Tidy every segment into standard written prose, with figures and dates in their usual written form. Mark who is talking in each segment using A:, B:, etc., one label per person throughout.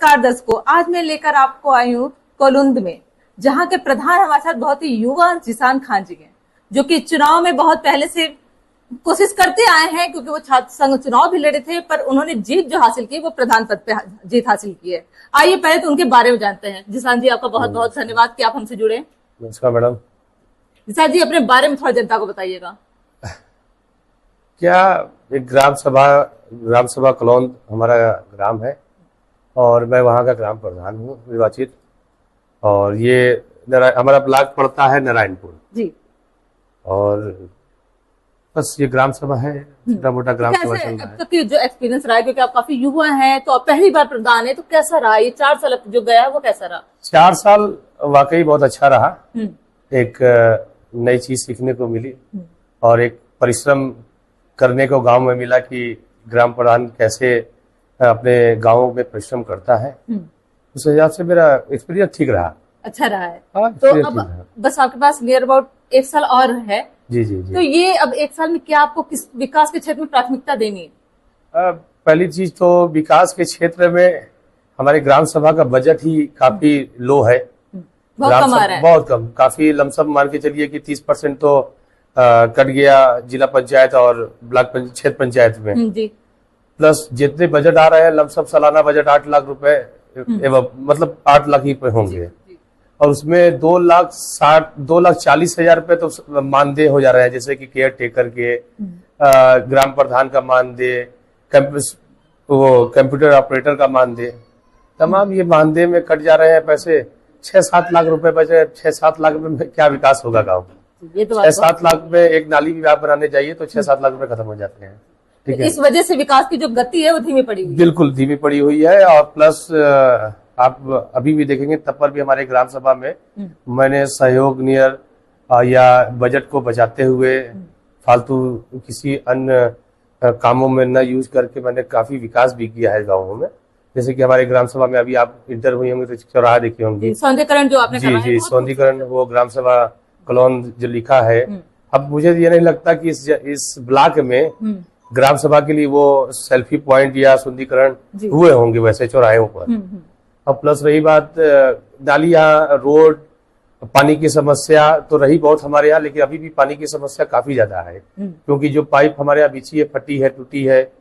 A: नमस्कार दर्शकों, आज मैं लेकर आपको आई हूँ कोलुंद में, जहाँ के प्रधान हमारे साथ बहुत ही युवा जिसान खान जी हैं, जो कि चुनाव में बहुत पहले से कोशिश करते आए हैं, क्योंकि वो छात्र संघ चुनाव भी लड़े थे, पर उन्होंने जीत जो हासिल की वो प्रधान पद पे जीत हासिल की है। आइए पहले तो उनके बारे में जानते हैं। जिसान जी, आपका बहुत बहुत धन्यवाद कि आप हमसे जुड़े।
B: नमस्कार मैडम।
A: जिसान जी, अपने बारे में थोड़ा जनता को बताइएगा।
B: क्या एक ग्राम सभा कोलुंद हमारा ग्राम है और मैं वहाँ का ग्राम प्रधान हूँ निर्वाचित। और ये हमारा ब्लॉक पड़ता है नारायणपुर जी। और बस ये ग्राम सभा है, छोटा मोटा ग्राम सभा चल रहा है।
A: अब तक की जो एक्सपीरियंस रहा है, क्योंकि आप काफी युवा हैं, तो आप पहली बार प्रधान है, तो कैसा रहा ये 4 साल जो गया वो कैसा रहा?
B: 4 साल वाकई बहुत अच्छा रहा। एक नई चीज सीखने को मिली और एक परिश्रम करने को गांव में मिला कि ग्राम प्रधान कैसे अपने गांव में परिश्रम करता है। उस हिसाब से मेरा एक्सपीरियंस ठीक रहा,
A: अच्छा रहा है। तो अब बस आपके पास नियर अबाउट 1 साल और है।
B: जी जी जी।
A: तो ये अब 1 साल में क्या आपको किस विकास के क्षेत्र में प्राथमिकता देनी है?
B: पहली चीज तो विकास के क्षेत्र में हमारे ग्राम सभा का बजट ही काफी लो है,
A: बहुत कम आ रहा है।
B: बहुत कम, काफी लमसम मान के चलिए कि 30% तो कट गया जिला पंचायत और ब्लॉक क्षेत्र पंचायत में
A: जी।
B: प्लस जितने बजट आ रहे हैं लमसम सालाना बजट 8 लाख रुपए एवं मतलब 8 लाख ही पे होंगे। और उसमें 2,40,000 रुपए तो मानदेय हो जा रहे हैं, जैसे कि केयर टेकर के, ग्राम प्रधान का मानदेय, वो कंप्यूटर ऑपरेटर का मानदेय, तमाम ये मानदेय में कट जा रहे हैं पैसे। 6-7 लाख रुपए बचे। 6-7 लाख रुपए में क्या विकास होगा गाँव में? 6-7 लाख में एक नाली विभाग बनाने जाइए तो 6-7 लाख रुपए खत्म हो जाते हैं। ठीक है,
A: इस वजह से विकास की जो गति है वो धीमी पड़ी हुई है।
B: बिल्कुल धीमी पड़ी हुई है। और प्लस आप अभी भी देखेंगे तब पर भी हमारे ग्राम सभा में मैंने सहयोग नियर या बजट को बचाते हुए फालतू किसी अन्य कामों में न यूज करके मैंने काफी विकास भी किया है गाँवों में। जैसे कि हमारे ग्राम सभा में अभी आप इंटर हुई होंगे तो चौराहा देखी होंगी,
A: सौंदर्यीकरण जो आपने
B: जी जी, सौंदर्यीकरण, वो ग्राम सभा कोलुंद जो लिखा है। अब मुझे ये नहीं लगता कि इस ब्लॉक में ग्राम सभा के लिए वो सेल्फी पॉइंट या सुंदरीकरण हुए होंगे वैसे चौराहे पर। और प्लस रही बात नालियां, रोड, पानी की समस्या तो रही बहुत हमारे यहाँ, लेकिन अभी भी पानी की समस्या काफी ज्यादा है, क्योंकि जो पाइप हमारे यहाँ बिछी है, फटी है, टूटी है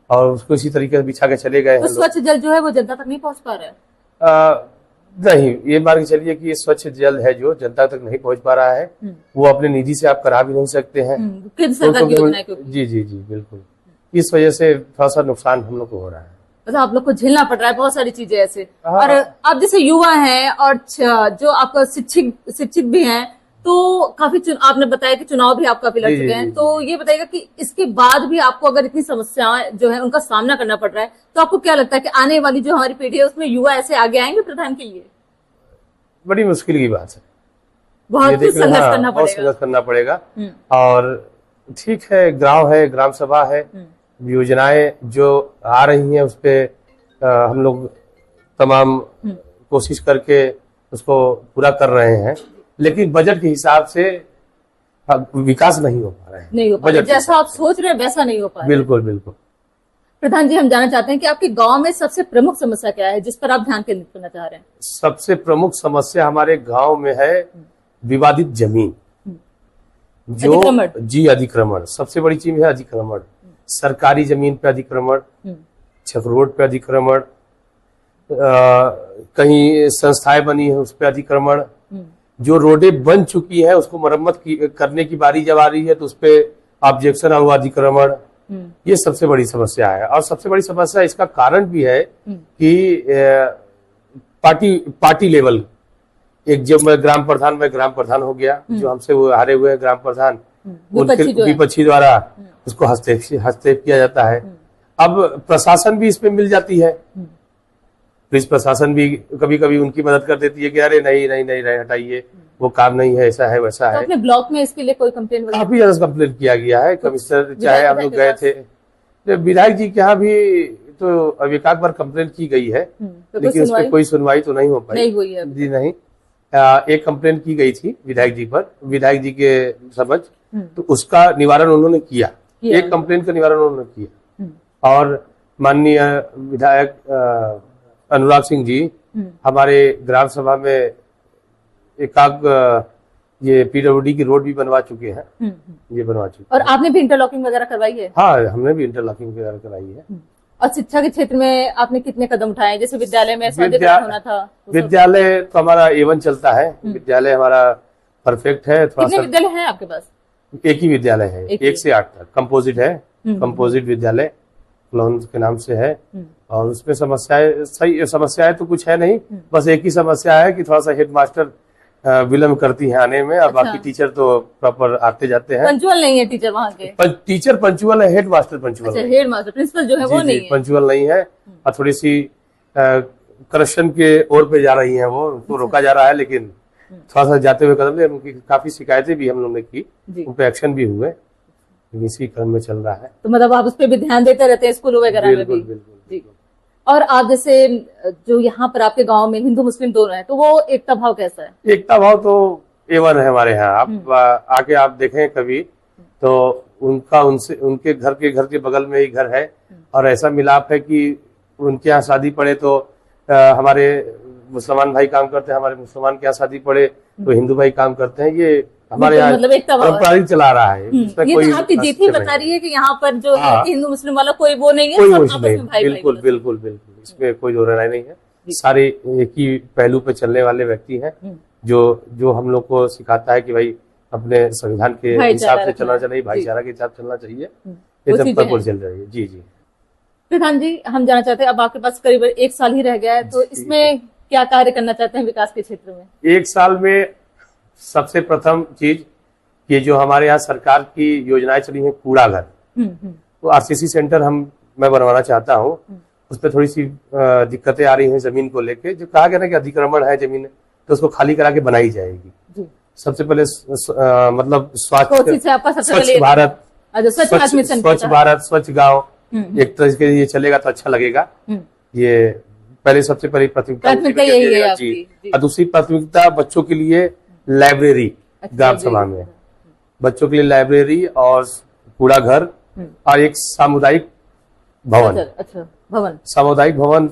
B: और उसको इसी तरीके से बिछा के चले गए हैं।
A: तो स्वच्छ जल जो है वो जनता तक नहीं पहुंच पा रहा है।
B: नहीं, ये मान के चलिए कि ये स्वच्छ जल है जो जनता तक नहीं पहुंच पा रहा है, वो अपने निधि से आप करा भी नहीं सकते हैं। जी जी जी, बिल्कुल। इस वजह से थोड़ा सा नुकसान हम लोग को हो रहा है,
A: मतलब आप लोग को झेलना पड़ रहा है बहुत सारी चीजें ऐसे। और आप जैसे युवा हैं और जो आपका शिक्षित भी हैं, तो काफी आपने बताया कि चुनाव भी आप काफी लड़ चुके हैं, तो ये बताइएगा कि इसके बाद भी आपको अगर इतनी समस्याएं जो है उनका सामना करना पड़ रहा है, तो आपको क्या लगता है कि आने वाली जो हमारी पीढ़ी है उसमें युवा ऐसे आगे आएंगे प्रधान के लिए?
B: बड़ी मुश्किल की बात है,
A: बहुत कुछ संघर्ष
B: करना पड़ेगा। और ठीक है, गाँव है, ग्राम सभा है, योजनाएं जो आ रही हैं उस पे हम लोग तमाम कोशिश करके उसको पूरा कर रहे हैं, लेकिन बजट के हिसाब से विकास नहीं हो पा रहा है।
A: नहीं हो पा रहा, जैसा आप सोच रहे हैं वैसा नहीं हो पा रहा।
B: बिल्कुल बिल्कुल।
A: प्रधान जी, हम जानना चाहते हैं कि आपके गांव में सबसे प्रमुख समस्या क्या है जिस पर आप ध्यान केंद्रित करना चाह रहे हैं?
B: सबसे प्रमुख समस्या हमारे गांव में है विवादित जमीन, जो जी अतिक्रमण। सबसे बड़ी चीज है अतिक्रमण, सरकारी जमीन पे अतिक्रमण, छक रोड पे अतिक्रमण, कहीं संस्थाएं बनी है उस पे अतिक्रमण, जो रोडें बन चुकी है उसको मरम्मत करने की बारी जब आ रही है तो उस पे ऑब्जेक्शन और अतिक्रमण। ये सबसे बड़ी समस्या है। और सबसे बड़ी समस्या इसका कारण भी है कि पार्टी लेवल, एक जब मैं ग्राम प्रधान हो गया, जो हमसे वो हारे हुए ग्राम प्रधान, विपक्षी द्वारा उसको हस्तक्षेप किया जाता है। अब प्रशासन भी इसमें मिल जाती है, पुलिस प्रशासन भी कभी कभी उनकी मदद कर देती है कि अरे नहीं नहीं नहीं हटाइए, वो काम नहीं है, ऐसा है वैसा है।
A: अपने ब्लॉक में इसके लिए कोई कंप्लेन?
B: काफी ज्यादा कंप्लेन किया गया है, कमिश्नर चाहे हम लोग गए थे, विधायक जी के यहाँ भी तो अब एक बार कंप्लेन की गई है, लेकिन उस पर कोई सुनवाई तो नहीं हो पाई।
A: नहीं हुई है
B: जी नहीं। एक कंप्लेन की गई थी विधायक जी पर, विधायक जी के समझ, तो उसका निवारण उन्होंने किया। एक कंप्लेन का निवारण उन्होंने किया और माननीय विधायक अनुराग सिंह जी हमारे ग्राम सभा में एकाक ये पीडब्ल्यूडी की रोड भी बनवा चुके हैं, ये बनवा चुके
A: और आपने भी इंटरलॉकिंग वगैरह करवाई है?
B: हाँ, हमने भी इंटरलॉकिंग वगैरह कराई है।
A: और शिक्षा के क्षेत्र में आपने कितने कदम उठाए? जैसे विद्यालय में सौंदर्यीकरण होना था,
B: विद्यालय तो हमारा A1 चलता है, विद्यालय हमारा परफेक्ट है। थोड़ा
A: कितने
B: सा
A: विद्यालय हैं आपके पास?
B: एक ही विद्यालय है,
A: एक
B: 1 से 8 तक कंपोजिट है, कंपोजिट विद्यालय कलोन के नाम से है। और उसमें समस्याएं तो कुछ है नहीं, बस एक ही समस्या है कि थोड़ा सा हेडमास्टर विलम्ब करती है आने में, और बाकी टीचर तो प्रॉपर आते जाते हैं।
A: पंचुअल नहीं है टीचर वहाँ के?
B: टीचर पंचुअल है, हेडमास्टर पंचुअल
A: अच्छा, हेडमास्टर प्रिंसिपल जो है वो नहीं है,
B: पंचुअल नहीं है। और थोड़ी सी करप्शन के ओर पे जा रही है, वो उनको रोका जा रहा है, लेकिन थोड़ा सा जाते हुए कदम ले। उनकी काफी शिकायतें भी हम लोगों ने की, उन पे एक्शन भी हुए, इसी क्रम में चल रहा है।
A: तो मतलब आप उस पर भी ध्यान देते रहते हैं स्कूलों वगैरह में भी?
B: बिल्कुल बिल्कुल।
A: और आप जैसे जो यहाँ पर आपके गांव में हिंदू मुस्लिम दोनों है, तो वो एकता भाव कैसा है?
B: एकता भाव तो A1 है हमारे यहाँ। आप आके आप देखें कभी तो उनके घर के बगल में ही घर है, और ऐसा मिलाप है कि उनके यहाँ शादी पड़े तो हमारे मुसलमान भाई काम करते हैं, हमारे मुसलमान के यहाँ शादी पड़े तो हिंदू भाई काम करते हैं। ये हमारे यहाँ
A: मतलब एकता भाव
B: पारंपरिक चला रहा है।
A: ये तो आपकी जीत ही बता रही है कि यहाँ पर जो है कि हिंदू मुस्लिम वाला कोई वो नहीं है,
B: कोई
A: सब
B: वो
A: आपस
B: नहीं,
A: में भाई
B: बिल्कुल
A: भाई
B: बिल्कुल बिल्कुल, इसमें कोई दो राय नहीं है। सारे एक ही पहलू पे चलने वाले व्यक्ति हैं, जो हम लोग को सिखाता है कि भाई अपने संविधान के हिसाब से चलना चाहिए, भाईचारा के हिसाब से चलना चाहिए। ये सब पर चल रही है। जी जी
A: प्रधान जी, हम जानना चाहते हैं, अब आपके पास करीब 1 साल ही रह गया है, तो इसमें क्या कार्य करना चाहते हैं विकास के क्षेत्र में?
B: 1 साल में सबसे प्रथम चीज ये जो हमारे यहाँ सरकार की योजनाएं चली हैं, कूड़ा घर, तो RCC सेंटर मैं बनवाना चाहता हूँ। उस पर थोड़ी सी दिक्कतें आ रही हैं जमीन को लेके, जो कहा गया ना कि अतिक्रमण है जमीन, तो उसको खाली करा के बनाई जाएगी। सबसे पहले मतलब स्वच्छ भारत, स्वच्छ भारत, स्वच्छ गांव एक तरह से ये चलेगा तो अच्छा लगेगा। ये पहले सबसे पहली प्राथमिकता
A: यही है
B: जी। और दूसरी प्राथमिकता बच्चों के लिए लाइब्रेरी, ग्राम सभा में बच्चों के लिए लाइब्रेरी और कूड़ा घर और एक सामुदायिक भवन।
A: अच्छा, भवन,
B: सामुदायिक भवन,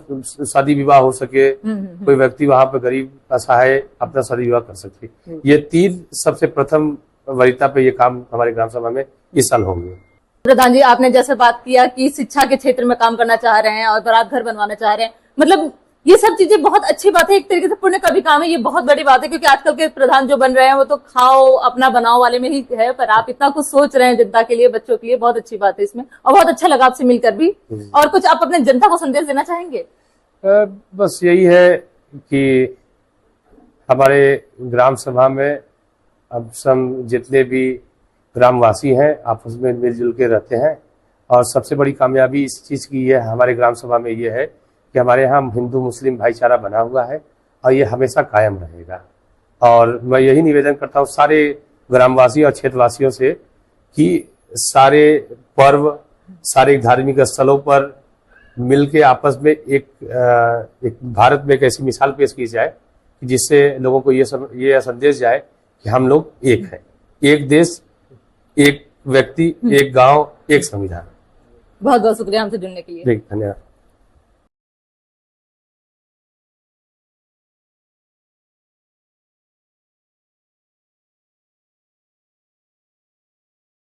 B: शादी विवाह हो सके, कोई व्यक्ति वहां पर गरीब असहाय अपना शादी विवाह कर सके। ये 3 सबसे प्रथम वरीयता पे ये काम हमारे ग्राम सभा में इस साल होंगे।
A: प्रधान जी, आपने जैसे बात किया कि शिक्षा के क्षेत्र में काम करना चाह रहे हैं और बारात घर बनवाना चाह रहे हैं, मतलब ये सब चीजें बहुत अच्छी बात है, एक तरीके से पुण्य का भी काम है। ये बहुत बड़ी बात है, क्योंकि आजकल के प्रधान जो बन रहे हैं वो तो खाओ अपना बनाओ वाले में ही है, पर आप इतना कुछ सोच रहे हैं जनता के लिए, बच्चों के लिए, बहुत अच्छी बात है इसमें, और बहुत अच्छा लगा आपसे मिलकर भी। और कुछ आप अपने जनता को संदेश देना चाहेंगे?
B: बस यही है कि हमारे ग्राम सभा में अब सब जितने भी ग्रामवासी हैं आपस में मिलजुल के रहते हैं, और सबसे बड़ी कामयाबी इस चीज की है हमारे ग्राम सभा में ये है कि हमारे यहाँ हिंदू मुस्लिम भाईचारा बना हुआ है, और ये हमेशा कायम रहेगा। और मैं यही निवेदन करता हूँ सारे ग्रामवासी और क्षेत्रवासियों से कि सारे पर्व, सारे धार्मिक स्थलों पर मिलके आपस में एक भारत में एक ऐसी मिसाल पेश की जाए जिससे लोगों को ये संदेश जाए कि हम लोग एक हैं, एक देश, एक व्यक्ति, एक गांव, एक संविधान।
A: बहुत बहुत शुक्रिया हमसे जुड़ने के लिए।
B: धन्यवाद।